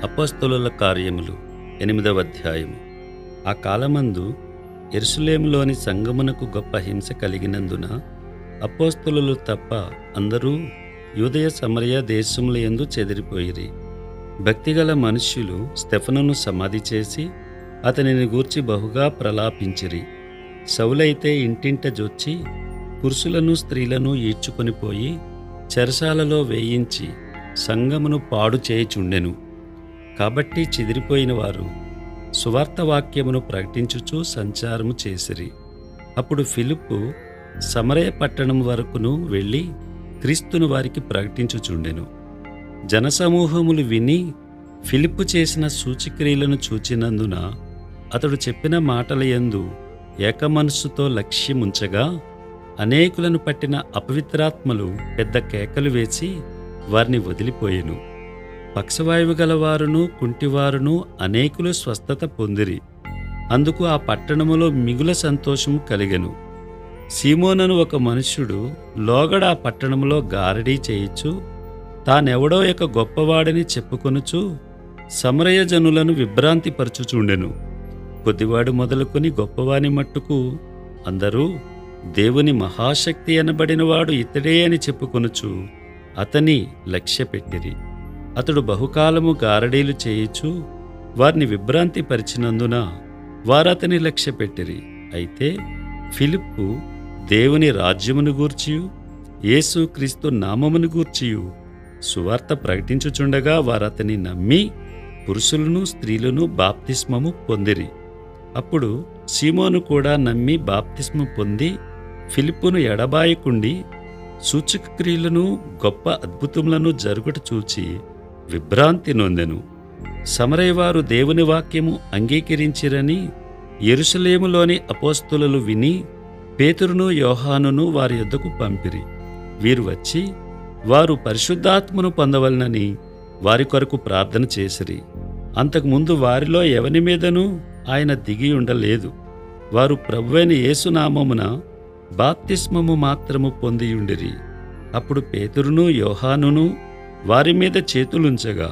అపోస్తలుల కార్యములు 8వ అధ్యాయము. ఆ కాలమందు యెరూషలేములోని సంఘమునకు గొప్ప హింస కలిగినందున అపోస్తలులు తప్ప అందరూ యూదయ సమరయ దేశముల యందు చెదిరిపోయిరి. భక్తిగల మనుష్యులు స్తెఫనును సమాధి చేసి అతనిని గూర్చి బహుగా ప్రలాపించిరి. సౌలైతే ఇంటింట జొచ్చి పురుషులను స్త్రీలను ఈడ్చుకొని పోయి చెరసాలలో వేయించి సంఘమును పాడు చేయుచుండెను. కాబట్టి చెదిరిపోయిన వారు సువార్త వాక్యమును ప్రకటించుచూ సంచారము చేసిరి. అప్పుడు ఫిలిప్పు సమరయ పట్టణం వరకును వెళ్ళి క్రీస్తును వారికి ప్రకటించుచుండెను. జనసమూహములు విని ఫిలిప్పు చేసిన సూచక్రియలను చూచినందున అతడు చెప్పిన మాటల యందు ఏకమనస్సుతో లక్ష్యముంచగా అనేకులను పట్టిన అపవిత్రాత్మలు పెద్ద కేకలు వేసి వారిని వదిలిపోయెను. పక్షవాయువు గలవారును కుంటివారును అనేకులు స్వస్థత పొందిరి. అందుకు ఆ పట్టణములో మిగుల సంతోషము కలిగెను. సీమోనను ఒక మనుష్యుడు లోగడ ఆ పట్టణములో గారడీ చేయిచు తానెవడో ఒక గొప్పవాడని చెప్పుకొనుచు సమరయ జనులను విభ్రాంతిపరచుచుండెను. కొద్దివాడు మొదలుకొని గొప్పవాని మట్టుకు అందరూ దేవుని మహాశక్తి అనబడినవాడు ఇతడే అని చెప్పుకొనుచు అతని లక్ష్యపెట్టిరి. అతడు బహుకాలము గారడీలు చేయిచు వారిని విభ్రాంతిపరిచినందున వారతని లక్ష్యపెట్టిరి. అయితే ఫిలిప్పు దేవుని రాజ్యమును గూర్చియు యేసు క్రీస్తు నామమును గూర్చియు సువార్త ప్రకటించుచుండగా వారతని నమ్మి పురుషులను స్త్రీలను బాప్తిస్మము పొందిరి. అప్పుడు సీమోను కూడా నమ్మి బాప్తిస్మము పొంది ఫిలిప్పును ఎడబాయకుండి సూచక క్రియలను గొప్ప అద్భుతములను జరుగుట చూచి విభ్రాంతి నొందెను. సమరయవారు దేవుని వాక్యము అంగీకరించిరని యెరూషలేములోని అపోస్తలులు విని పేతురును యోహానును వారి యొద్దకు పంపిరి. వీరు వచ్చి వారు పరిశుద్ధాత్మను పొందవలనని వారి కొరకు ప్రార్థన చేసిరి. అంతకుముందు వారిలో ఎవని మీదనూ ఆయన దిగి ఉండలేదు. వారు ప్రభువైన యేసునామమున బాప్తిస్మము మాత్రము పొందియుండిరి. అప్పుడు పేతురును యోహానును వారి మీద చేతులుంచగా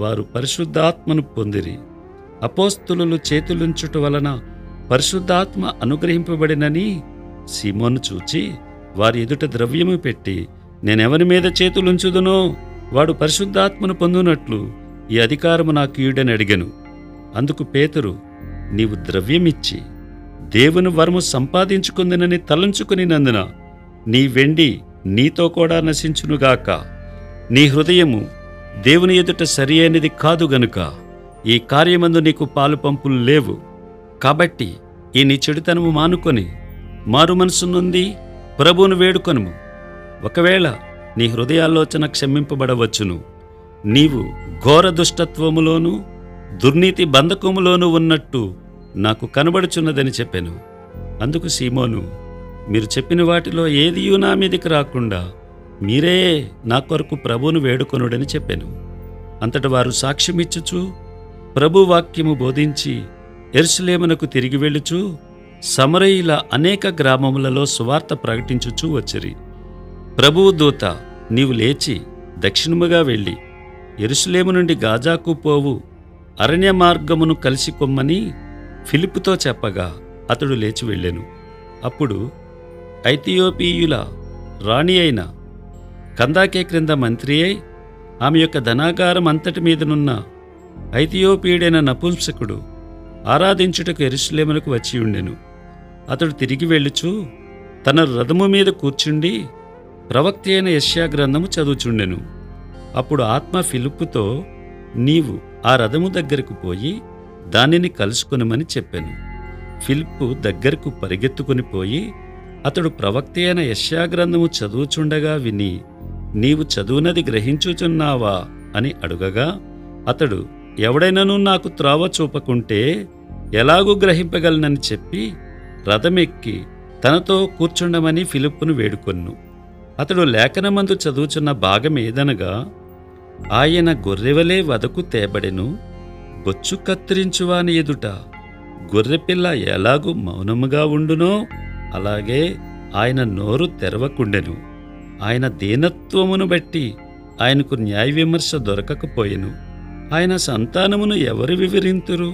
వారు పరిశుద్ధాత్మను పొందిరి. అపోస్తలులు చేతులుంచుట వలన పరిశుద్ధాత్మ అనుగ్రహింపబడినని సీమోను చూచి వారి ఎదుట ద్రవ్యము పెట్టి నేనెవరి మీద చేతులుంచుదునో వాడు పరిశుద్ధాత్మను పొందునట్లు ఈ అధికారము నాకు ఇయ్యుడని అడిగెను. అందుకు పేతురు, నీవు ద్రవ్యమిచ్చి దేవుని వరము సంపాదించుకుందనని తలంచుకునినందున నీ వెండి నీతో కూడా నశించునుగాక. నీ హృదయము దేవుని ఎదుట సరి అయినది కాదు గనుక ఈ కార్యమందు నీకు పాలు పంపులు లేవు. కాబట్టి ఈ నీ చెడుతనము మానుకొని మారు మనసు నుండి ప్రభువును వేడుకొనుము. ఒకవేళ నీ హృదయాలోచన క్షమింపబడవచ్చును. నీవు ఘోర దుష్టత్వములోను దుర్నీతి బంధకములోను ఉన్నట్టు నాకు కనబడుచున్నదని చెప్పెను. అందుకు సీమోను, మీరు చెప్పిన వాటిలో ఏదియూ నా మీదికి రాకుండా మీరే నా కొరకు ప్రభువును వేడుకొనుడని చెప్పెను. అంతట వారు సాక్ష్యమిచ్చుచు ప్రభు వాక్యము బోధించి యెరూషలేమునకు తిరిగి వెళ్ళుచు సమరయుల అనేక గ్రామములలో సువార్త ప్రకటించుచూ వచ్చిరి. ప్రభువు దూత, నీవు లేచి దక్షిణముగా వెళ్ళి యెరూషలేము నుండి గాజాకు పోవు అరణ్య మార్గమును కలిసి కొమ్మని ఫిలిప్పుతో చెప్పగా అతడు లేచి వెళ్ళెను. అప్పుడు ఐథియోపియుల రాణి అయిన కందాకే క్రింద మంత్రి అయి ఆమె యొక్క ధనాగారం అంతటి మీదనున్న ఐథియోపియుడైన నపుంసకుడు ఆరాధించుటకు యెరూషలేమునకు వచ్చి ఉండెను. అతడు తిరిగి వెళ్ళుచు తన రథము మీద కూర్చుండి ప్రవక్త అయిన యెషయా గ్రంథము చదువుచుండెను. అప్పుడు ఆత్మ ఫిలిప్పుతో, నీవు ఆ రథము దగ్గరకు పోయి దానిని కలుసుకొనుమని చెప్పెను. ఫిలిప్పు దగ్గరకు పరిగెత్తుకుని పోయి అతడు ప్రవక్త అయిన యెషయా గ్రంథము చదువుచుండగా విని, నీవు చదువునది గ్రహించుచున్నావా అని అడుగగా అతడు, ఎవడైనను నాకు త్రోవ చూపకుంటే ఎలాగూ గ్రహింపగలనని చెప్పి రథమెక్కి తనతో కూర్చుండమని ఫిలిప్పును వేడుకొన్ను. అతడు లేఖనమందు చదువుచున్న భాగమేదనగా, ఆయన గొర్రెవలే వదకు తేబడెను, బొచ్చు కత్తిరించువాని ఎదుట గొర్రెపిల్ల ఎలాగూ మౌనముగా ఉండునో అలాగే ఆయన నోరు తెరవకుండెను. ఆయన దీనత్వమును బట్టి ఆయనకు న్యాయ విమర్శ దొరకకపోయెను. ఆయన సంతానమును ఎవరు వివరింతురు?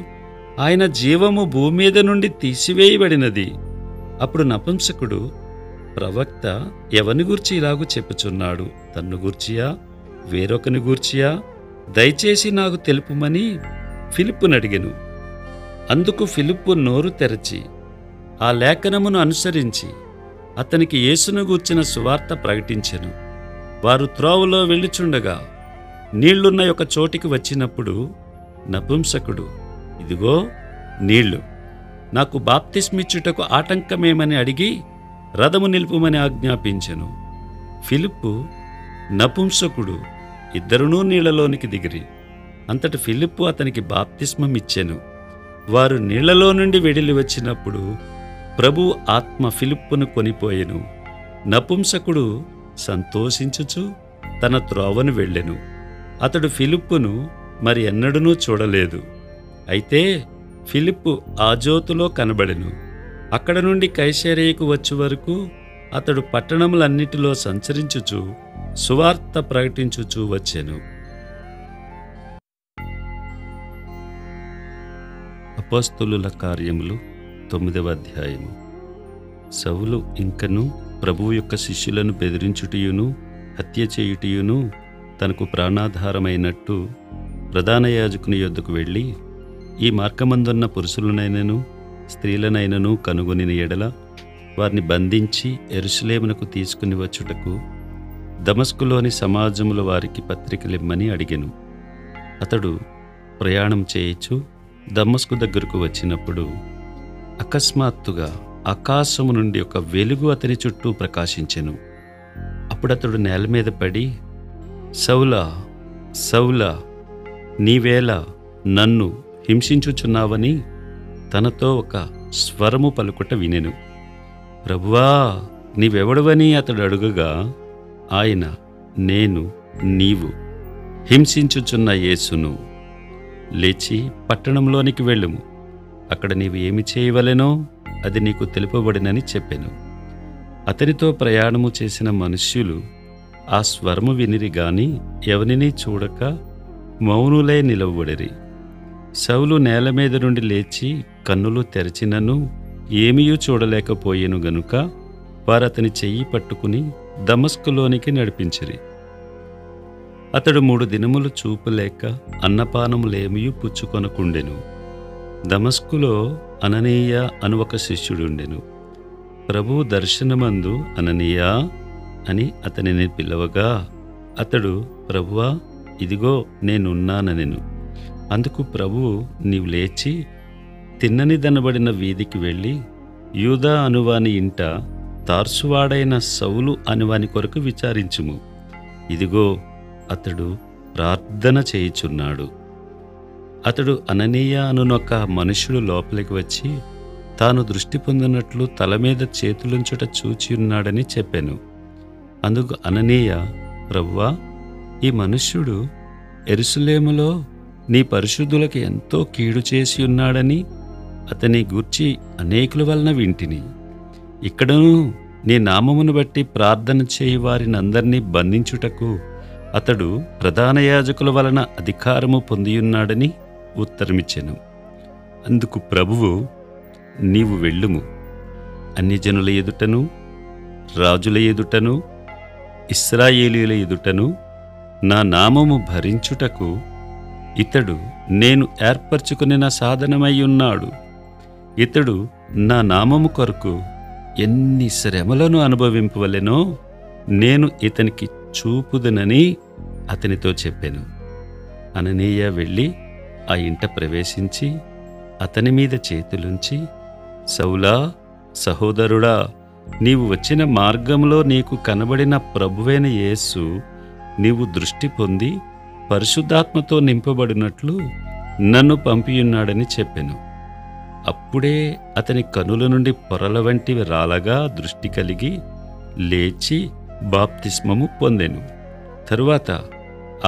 ఆయన జీవము భూమి మీద నుండి తీసివేయబడినది. అప్పుడు నపుంసకుడు, ప్రవక్త ఎవని గూర్చి ఇలాగు చెప్పుచున్నాడు? తన్ను గూర్చియా, వేరొకని గూర్చియా? దయచేసి నాకు తెలుపుమని ఫిలిప్పునడిగెను. అందుకు ఫిలిప్పు నోరు తెరచి ఆ లేఖనమును అనుసరించి అతనికి యేసును గూర్చిన సువార్త ప్రకటించెను. వారు త్రోవలో వెళ్ళుచుండగా నీళ్లున్న ఒక చోటికి వచ్చినప్పుడు నపుంసకుడు, ఇదిగో నీళ్లు, నాకు బాప్తిస్మిచ్చుటకు ఆటంకమేమని అడిగి రథము నిలుపుమని ఆజ్ఞాపించెను. ఫిలిప్పు, నపుంసకుడు ఇద్దరునూ నీళ్లలోనికి దిగిరి. అంతటి ఫిలిప్పు అతనికి బాప్తిస్మమిచ్చెను. వారు నీళ్లలో నుండి వెడిలి వచ్చినప్పుడు ప్రభు ఆత్మ ఫిలిప్పును కొనిపోయెను. నపుంసకుడు సంతోషించుచు తన త్రోవను వెళ్ళెను. అతడు ఫిలిప్పును మరి ఎన్నడూనూ చూడలేదు. అయితే ఫిలిప్పు ఆజోతులో కనబడెను. అక్కడ నుండి కైసరయకు వచ్చే వరకు అతడు పట్టణములన్నిటిలో సంచరించుచు సువార్త ప్రకటించుచూ వచ్చెను. అపోస్తలుల కార్యములు 9వ అధ్యాయము. సౌలు ఇంకను ప్రభువు యొక్క శిష్యులను బెదిరించుటయును హత్య చేయుటయును తనకు ప్రాణాధారమైనట్టు ప్రధాన యాజకుని యొద్దకు వెళ్ళి, ఈ మార్గమందున్న పురుషులనైనను స్త్రీలనైనను కనుగొనిన ఎడల వారిని బంధించి యెరూషలేమునకు తీసుకుని వచ్చుటకు దమస్కులోని సమాజముల వారికి పత్రికలిమ్మని అడిగెను. అతడు ప్రయాణం చేయొచ్చు దమస్కు దగ్గరకు వచ్చినప్పుడు అకస్మాత్తుగా ఆకాశము నుండి ఒక వెలుగు అతని చుట్టూ ప్రకాశించెను. అప్పుడతడు నేల మీద పడి, సౌలా, సౌలా, నీవేళ నన్ను హింసించుచున్నావని తనతో ఒక స్వరము పలుకుట వినెను. ప్రభువా, నీవెవడవని అతడు అడుగగా ఆయన, నేను నీవు హింసించుచున్న యేసును. లేచి పట్టణంలోనికి వెళ్ళుము, అక్కడ నీవు ఏమి చేయవలెనో అది నీకు తెలుపబడినని చెప్పెను. అతనితో ప్రయాణము చేసిన మనుష్యులు ఆ స్వరము వినిరి గాని ఎవరినీ చూడక మౌనులై నిలవబడిరి. సౌలు నేల మీద నుండి లేచి కన్నులు తెరచినను ఏమీయూ చూడలేకపోయెను గనుక వారతని చెయ్యి పట్టుకుని దమస్కులోనికి నడిపించిరి. అతడు 3 దినములు చూపులేక అన్నపానములేమియూ పుచ్చుకొనకుండెను. దమస్కులో అననీయ అను ఒక శిష్యుడుండెను. ప్రభువు దర్శనమందు అననీయా అని అతనిని పిలవగా అతడు, ప్రభువా, ఇదిగో నేనున్నాననెను. అందుకు ప్రభువు, నీవు లేచి తిన్నని దనబడిన వీధికి వెళ్ళి యూదా అనువాని ఇంట తార్సువాడైన సౌలు అనువాని కొరకు విచారించుము. ఇదిగో అతడు ప్రార్థన చేయుచున్నాడు. అతడు అననీయ అనునొక మనుష్యుడు లోపలికి వచ్చి తాను దృష్టి పొందినట్లు తల మీద చేతులుంచుట చూచియున్నాడని చెప్పెను. అందుకు అననీయ, ప్రభువా, ఈ మనుష్యుడు యెరూషలేములో నీ పరిశుద్ధులకు ఎంతో కీడు చేసి ఉన్నాడని అతని గూర్చి అనేకుల వలన వింటిని. ఇక్కడను నీ నామమును బట్టి ప్రార్థన చేయి వారినందరినీ బంధించుటకు అతడు ప్రధాన యాజకుల వలన అధికారము పొందియున్నాడని ఉత్తరమిచ్చెను. అందుకు ప్రభువు, నీవు వెళ్ళుము, అన్యజనుల ఎదుటను రాజుల ఎదుటను ఇశ్రాయేలీయుల ఎదుటను నా నామము భరించుటకు ఇతడు నేను ఏర్పరచుకుని సాధనమై ఉన్నాడు. ఇతడు నా నామము కొరకు ఎన్ని శ్రమలను అనుభవింపవలెనో నేను ఇతనికి చూపుదనని అతనితో చెప్పెను. అననీయ వెళ్ళి ఆ ఇంట ప్రవేశించి అతని మీద చేతులుంచి, సౌలా, సహోదరుడా, నీవు వచ్చిన మార్గంలో నీకు కనబడిన ప్రభువైన యేసు నీవు దృష్టి పొంది పరిశుద్ధాత్మతో నింపబడినట్లు నన్ను పంపియున్నాడని చెప్పెను. అప్పుడే అతని కనుల నుండి పొరల వంటివి రాలగా దృష్టి కలిగి లేచి బాప్తిస్మము పొందెను. తరువాత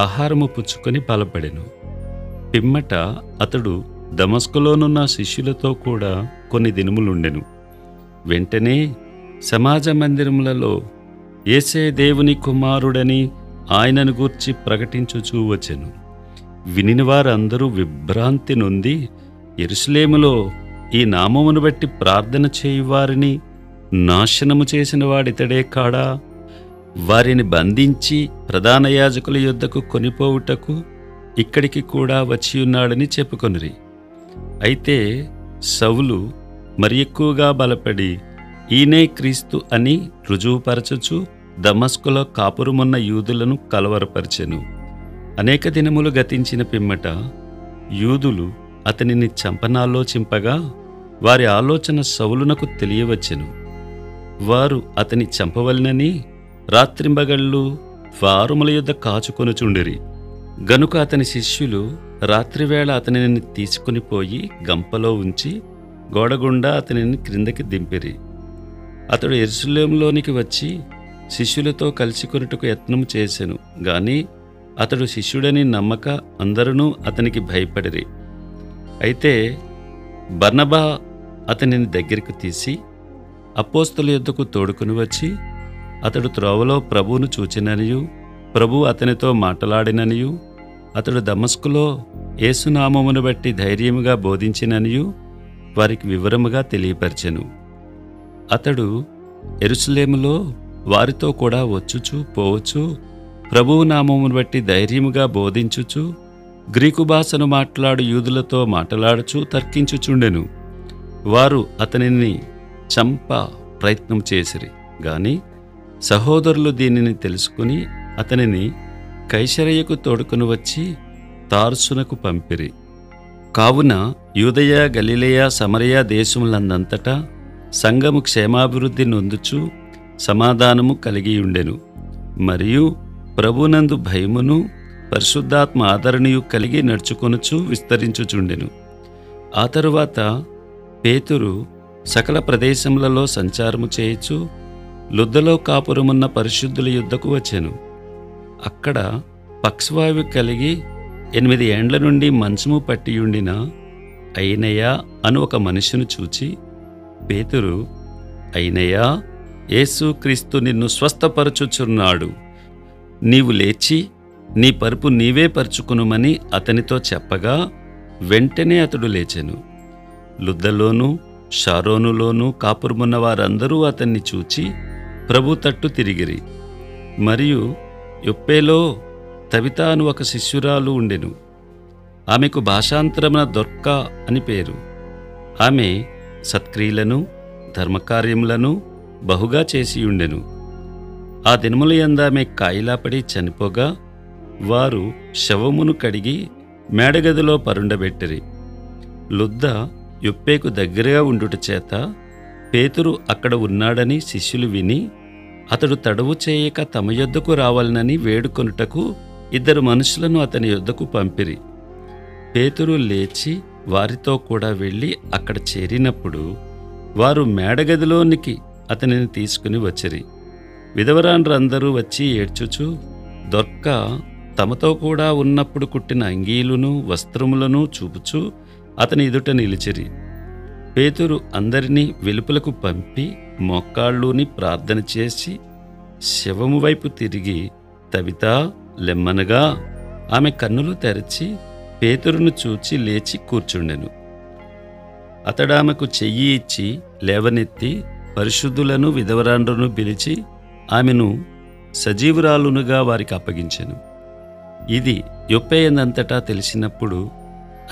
ఆహారము పుచ్చుకొని బలపడెను. పిమ్మట అతడు దమస్కులోనున్న శిష్యులతో కూడా కొన్ని దినములుండెను. వెంటనే సమాజ మందిరములలో యేసే దేవుని కుమారుడని ఆయనను గూర్చి ప్రకటించుచూ వచ్చెను. వినిన వారందరూ విభ్రాంతి నొంది, యెరూషలేములో ఈ నామమును బట్టి ప్రార్థన చేయువారిని నాశనము చేసిన వాడితడే కాడా? వారిని బంధించి ప్రధాన యాజకుల యొద్దకు కొనిపోవుటకు ఇక్కడికి కూడా వచ్చియున్నాడని చెప్పుకొనిరి. అయితే సౌలు మరి ఎక్కువగా బలపడి ఈయనే క్రీస్తు అని రుజువుపరచుచు దమస్కులో కాపురమున్న యూదులను కలవరపరిచెను. అనేక దినములు గతించిన పిమ్మట యూదులు అతనిని చంపనాలోచింపగా వారి ఆలోచన సౌలునకు తెలియవచ్చెను. వారు అతని చంపవలెనని రాత్రింబగళ్ళు ద్వారముల యొద్ద కాచుకొనుచుండిరి. గనుక అతని శిష్యులు రాత్రివేళ అతనిని తీసుకుని పోయి గంపలో ఉంచి గోడగుండా అతనిని క్రిందకి దింపిరి. అతడు యెరూషలేములోనికి వచ్చి శిష్యులతో కలుసుకొనుటకు యత్నం చేసెను గాని అతడు శిష్యుడని నమ్మక అందరూ అతనికి భయపడిరి. అయితే బర్నబా అతనిని దగ్గరికి తీసి అపోస్తలుల యొద్దకు తోడుకుని వచ్చి అతడు త్రోవలో ప్రభువును చూచిననియు ప్రభువు అతనితో మాట్లాడిననియు అతడు దమస్కులో యేసునామమును బట్టి ధైర్యముగా బోధించిననియు వారికి వివరముగా తెలియపరచెను. అతడు యెరూషలేములో వారితో కూడా వచ్చుచు పోవచ్చు ప్రభువు నామమును బట్టి ధైర్యముగా బోధించుచు గ్రీకు భాషను మాట్లాడు యూదులతో మాట్లాడుచు తర్కించుచుండెను. వారు అతనిని చంప ప్రయత్నం చేసిరి గాని సహోదరులు దీనిని తెలుసుకుని అతనిని కైసరయ్యకు తోడుకుని వచ్చి తార్సునకు పంపిరి. కావున యూదయ గలిలయ సమరయ దేశములందంతటా సంఘము క్షేమాభివృద్ధి నొందుచు సమాధానము కలిగియుండెను. మరియు ప్రభునందు భయమును పరిశుద్ధాత్మ ఆదరణయు కలిగి నడుచుకొనుచు విస్తరించుచుండెను. ఆ తరువాత పేతురు సకల ప్రదేశములలో సంచారము చేయుచు లుద్దలో కాపురమున్న పరిశుద్ధుల యుద్ధకు వచ్చెను. అక్కడ పక్షవాయువు కలిగి 8 ఏండ్ల నుండి మంచము పట్టియుండిన అయినయ అను ఒక మనిషిని చూచి పేతురు, అయినయా, యేసు క్రీస్తు నిన్ను స్వస్థపరచుచున్నాడు, నీవు లేచి నీ పరుపు నీవే పరుచుకునుమని అతనితో చెప్పగా వెంటనే అతడు లేచెను. లుద్దలోనూ షారోనులోనూ కాపురమున్న వారందరూ అతన్ని చూచి ప్రభు తట్టు తిరిగిరి. మరియు యొప్పేలో తబితా అను ఒక శిష్యురాలు ఉండెను. ఆమెకు భాషాంతరమున దొర్కా అని పేరు. ఆమె సత్క్రియలను ధర్మకార్యములను బహుగా చేసియుండెను. ఆ దినములయందామె కాయిలాపడి చనిపోగా వారు శవమును కడిగి మేడగదిలో పరుండబెట్టిరి. లుద్ద యొప్పేకు దగ్గరగా ఉండుట చేత పేతురు అక్కడ ఉన్నాడని శిష్యులు విని అతడు తడవు చేయక తమ యొద్దకు రావాలనని వేడుకొనుటకు 2 మనుషులను అతని యొద్దకు పంపిరి. పేతురు లేచి వారితో కూడా వెళ్ళి అక్కడ చేరినప్పుడు వారు మేడగదిలోనికి అతనిని తీసుకుని వచ్చిరి. విధవరాండ్రందరూ వచ్చి ఏడ్చుచు దొర్కా తమతో కూడా ఉన్నప్పుడు కుట్టిన అంగీలును వస్త్రములను చూపుచూ అతని ఎదుట నిలిచిరి. పేతురు అందరినీ వెలుపలకు పంపి మోకాళ్ళూని ప్రార్థన చేసి శవము వైపు తిరిగి తబితా లెమ్మనగా ఆమె కన్నులు తెరచి పేతురును చూచి లేచి కూర్చుండెను. అతడామెకు చెయ్యి ఇచ్చి లేవనెత్తి పరిశుద్ధులను విధవరాండ్రను పిలిచి ఆమెను సజీవురాలునుగా వారికి అప్పగించెను. ఇది యొప్పేయందంతటా తెలిసినప్పుడు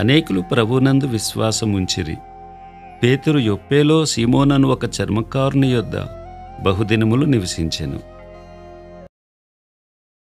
అనేకులు ప్రభునందు విశ్వాసం ఉంచిరి. పేతురు యొప్పేలో సీమోనను ఒక చర్మకారుని యొద్ద బహుదినములు నివసించెను.